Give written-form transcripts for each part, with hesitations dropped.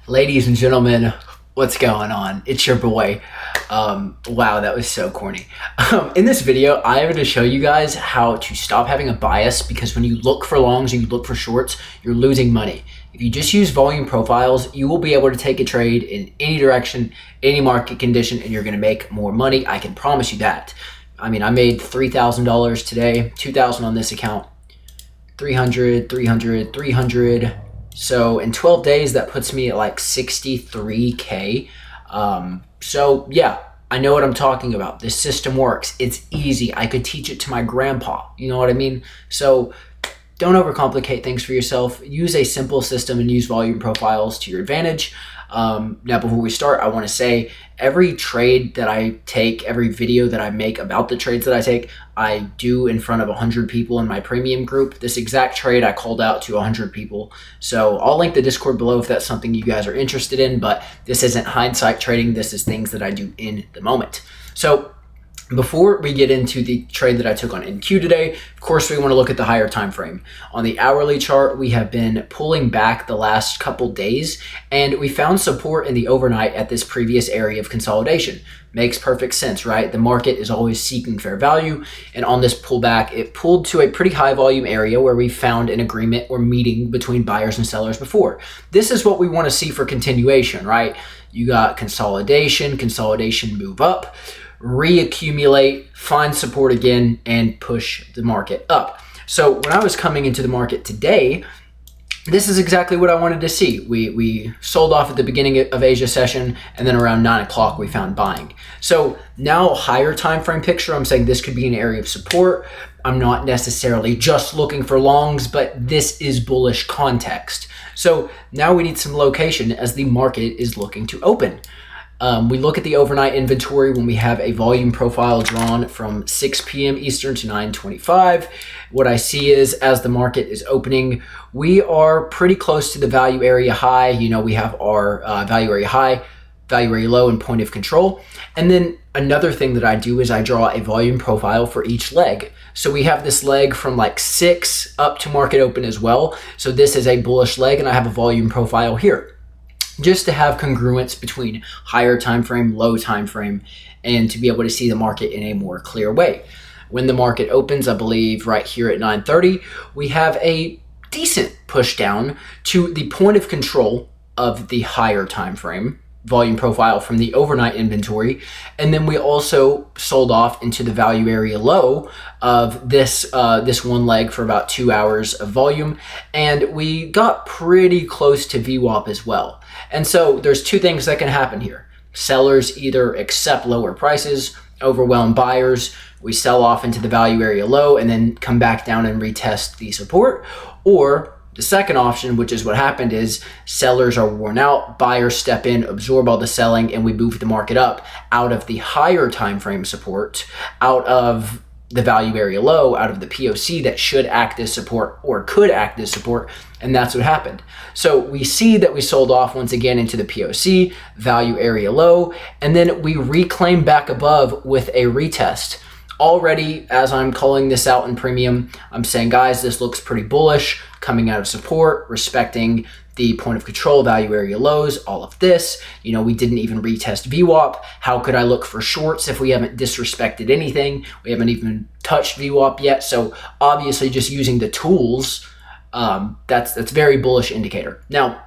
Ladies and gentlemen, what's going on? It's your boy. Wow, that was so corny. In this video, I'm going to show you guys how to stop having a bias, because when you look for longs and you look for shorts, you're losing money. If you just use volume profiles, you will be able to take a trade in any direction, any market condition, and you're going to make more money. I can promise you that. I mean, I made $3,000 today, $2,000 on this account, 300, 300, 300. So in 12 days, that puts me at like 63K. So yeah, I know what I'm talking about. This system works. It's easy. I could teach it to my grandpa. You know what I mean? So don't overcomplicate things for yourself. Use a simple system and use volume profiles to your advantage. Now, before we start, I want to say every trade that I take, every video that I make about the trades that I take, I do in front of 100 people in my premium group. This exact trade I called out to 100 people. So I'll link the Discord below if that's something you guys are interested in, but this isn't hindsight trading. This is things that I do in the moment. So before we get into the trade that I took on NQ today, of course, we want to look at the higher time frame. On the hourly chart, we have been pulling back the last couple days, and we found support in the overnight at this previous area of consolidation. Makes perfect sense, right? The market is always seeking fair value, and on this pullback, it pulled to a pretty high volume area where we found an agreement or meeting between buyers and sellers before. This is what we want to see for continuation, right? You got consolidation move up, reaccumulate, find support again, and push the market up. So when I was coming into the market today, this is exactly what I wanted to see. We sold off at the beginning of Asia session, and then around 9 o'clock we found buying. So now higher time frame picture, I'm saying this could be an area of support. I'm not necessarily just looking for longs, but this is bullish context. So now we need some location as the market is looking to open. We look at the overnight inventory when we have a volume profile drawn from 6 p.m. Eastern to 9:25. What I see is as the market is opening, we are pretty close to the value area high. You know, we have our value area high, value area low, and point of control. And then another thing that I do is I draw a volume profile for each leg. So we have this leg from like 6 up to market open as well. So this is a bullish leg, and I have a volume profile here, just to have congruence between higher time frame, low time frame, and to be able to see the market in a more clear way. When the market opens, I believe right here at 9:30, we have a decent push down to the point of control of the higher time frame volume profile from the overnight inventory, and then we also sold off into the value area low of this one leg for about 2 hours of volume, and we got pretty close to VWAP as well. And so there's two things that can happen here. Sellers either accept lower prices, overwhelm buyers, we sell off into the value area low and then come back down and retest the support, or the second option, which is what happened, is sellers are worn out, buyers step in, absorb all the selling, and we move the market up out of the higher time frame support, out of the value area low, out of the POC that should act as support or could act as support, and that's what happened. So we see that we sold off once again into the POC, value area low, and then we reclaim back above with a retest. Already, as I'm calling this out in premium, I'm saying, guys, this looks pretty bullish, coming out of support, respecting the point of control, value area lows, all of this. You know, we didn't even retest VWAP. How could I look for shorts if we haven't disrespected anything? We haven't even touched VWAP yet. So obviously just using the tools, that's very bullish indicator. Now,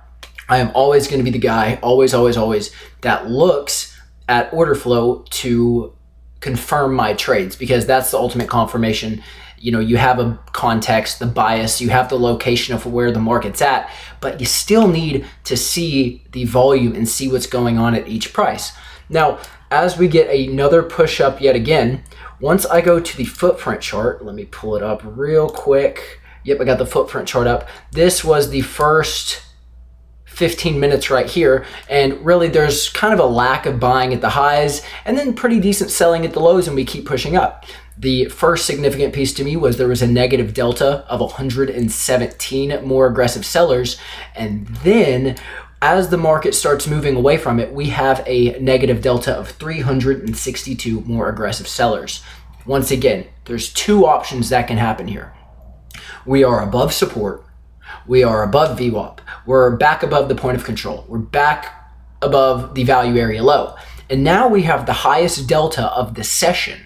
I am always going to be the guy, always, that looks at order flow to confirm my trades, because that's the ultimate confirmation. You know, you have a context, the bias, you have the location of where the market's at, but you still need to see the volume and see what's going on at each price. Now, as we get another push up yet again, once I go to the footprint chart, let me pull it up real quick. Yep, I got the footprint chart up. This was the first 15 minutes right here, and really there's kind of a lack of buying at the highs and then pretty decent selling at the lows, and we keep pushing up. The first significant piece to me was there was a negative delta of 117 more aggressive sellers, and then as the market starts moving away from it, we have a negative delta of 362 more aggressive sellers. Once again, there's two options that can happen here. We are above support, We are above VWAP. We're back above the point of control. We're back above the value area low. And now we have the highest delta of the session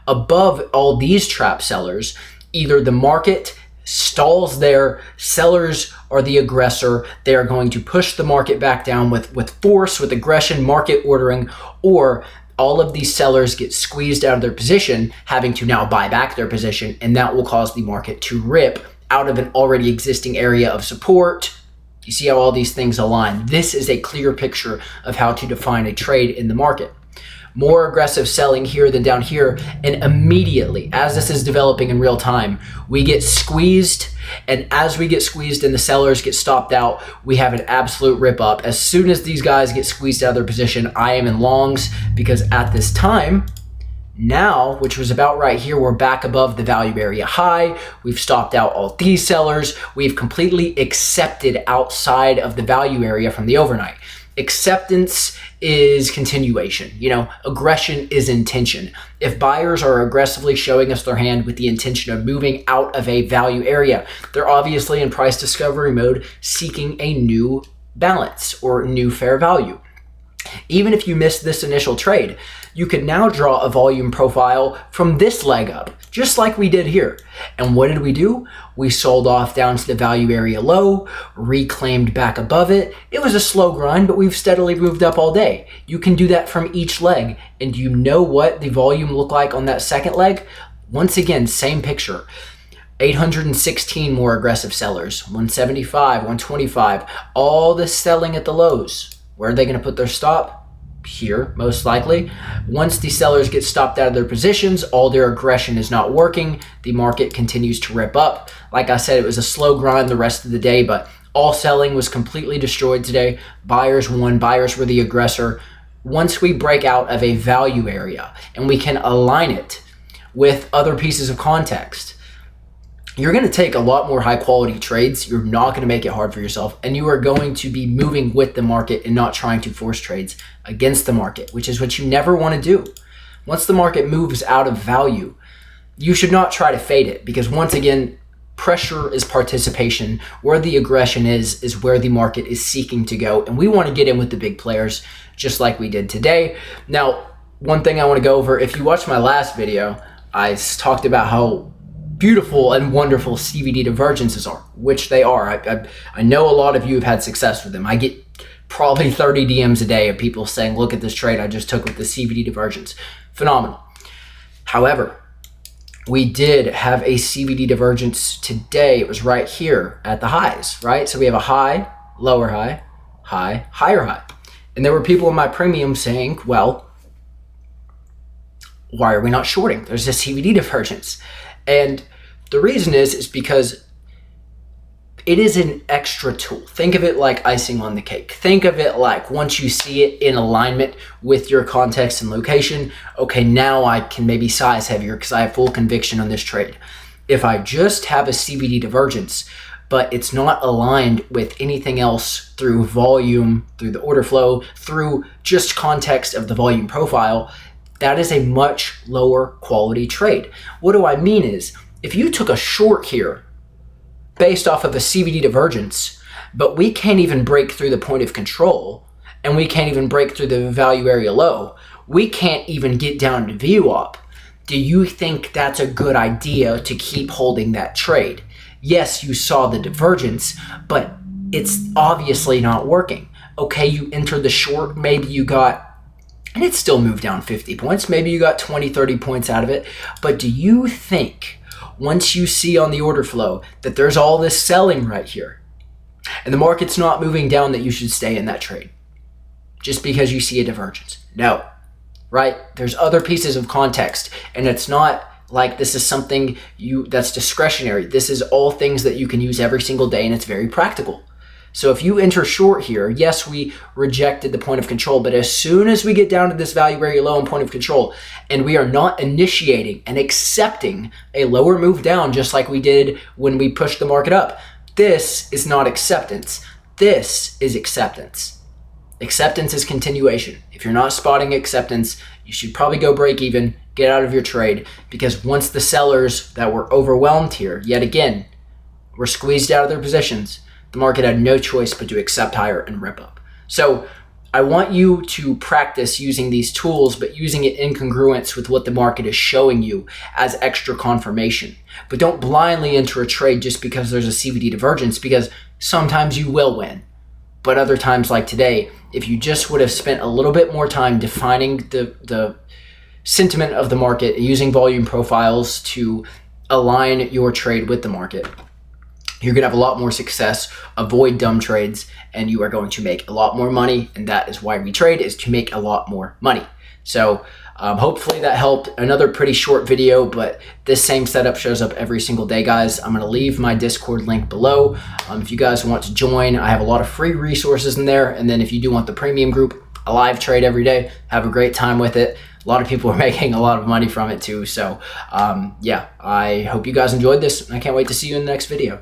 above all these trap sellers. Either the market stalls there, sellers are the aggressor, they are going to push the market back down with force, with aggression, market ordering, or all of these sellers get squeezed out of their position, having to now buy back their position, and that will cause the market to rip out of an already existing area of support. You see how all these things align. This is a clear picture of how to define a trade in the market. More aggressive selling here than down here, and immediately, as this is developing in real time, we get squeezed, and as we get squeezed and the sellers get stopped out, we have an absolute rip up. As soon as these guys get squeezed out of their position, I am in longs, because at this time, now, which was about right here, we're back above the value area high. We've stopped out all these sellers. We've completely accepted outside of the value area from the overnight. Acceptance is continuation. Aggression is intention. If buyers are aggressively showing us their hand with the intention of moving out of a value area, they're obviously in price discovery mode, seeking a new balance or new fair value. Even if you missed this initial trade, you could now draw a volume profile from this leg up, just like we did here. And what did we do? We sold off down to the value area low, reclaimed back above it. It was a slow grind, but we've steadily moved up all day. You can do that from each leg. And you know what the volume looked like on that second leg? Once again, same picture. 816 more aggressive sellers, 175, 125, all the selling at the lows. Where are they going to put their stop? Here, most likely. Once the sellers get stopped out of their positions, all their aggression is not working. The market continues to rip up. Like I said, it was a slow grind the rest of the day, but all selling was completely destroyed today. Buyers won. Buyers were the aggressor. Once we break out of a value area and we can align it with other pieces of context, you're going to take a lot more high quality trades. You're not going to make it hard for yourself, and you are going to be moving with the market and not trying to force trades against the market, which is what you never want to do. Once the market moves out of value, you should not try to fade it, because once again, pressure is participation. Where the aggression is where the market is seeking to go, and we want to get in with the big players just like we did today. Now, one thing I want to go over, if you watched my last video, I talked about how beautiful and wonderful CVD divergences are, which they are. I know a lot of you have had success with them. I get probably 30 DMs a day of people saying, look at this trade I just took with the CVD divergence. Phenomenal. However, we did have a CVD divergence today. It was right here at the highs, right? So we have a high, lower high, high, higher high. And there were people in my premium saying, well, why are we not shorting? There's a CVD divergence. And the reason is because it is an extra tool. Think of it like icing on the cake. Think of it like once you see it in alignment with your context and location, okay, now I can maybe size heavier because I have full conviction on this trade. If I just have a CVD divergence, but it's not aligned with anything else through volume, through the order flow, through just context of the volume profile, that is a much lower quality trade. What do I mean is, if you took a short here based off of a CVD divergence, but we can't even break through the point of control, and we can't even break through the value area low, we can't even get down to VWAP, do you think that's a good idea to keep holding that trade? Yes, you saw the divergence, but it's obviously not working. Okay, you entered the short, maybe you got, and it still moved down 50 points. Maybe you got 20, 30 points out of it. But do you think once you see on the order flow that there's all this selling right here and the market's not moving down, that you should stay in that trade just because you see a divergence? No, right? There's other pieces of context, and it's not like this is something that's discretionary. This is all things that you can use every single day, and it's very practical. So if you enter short here, yes, we rejected the point of control, but as soon as we get down to this value area low and point of control, and we are not initiating and accepting a lower move down just like we did when we pushed the market up, this is not acceptance. This is acceptance. Acceptance is continuation. If you're not spotting acceptance, you should probably go break even, get out of your trade, because once the sellers that were overwhelmed here, yet again, were squeezed out of their positions, the market had no choice but to accept higher and rip up. So I want you to practice using these tools, but using it in congruence with what the market is showing you as extra confirmation. But don't blindly enter a trade just because there's a CVD divergence, because sometimes you will win. But other times like today, if you just would have spent a little bit more time defining the sentiment of the market, using volume profiles to align your trade with the market, you're going to have a lot more success, avoid dumb trades, and you are going to make a lot more money. And that is why we trade, is to make a lot more money. So hopefully that helped. Another pretty short video, but this same setup shows up every single day, guys. I'm going to leave my Discord link below. If you guys want to join, I have a lot of free resources in there. And then if you do want the premium group, a live trade every day, have a great time with it. A lot of people are making a lot of money from it too. So yeah, I hope you guys enjoyed this, and I can't wait to see you in the next video.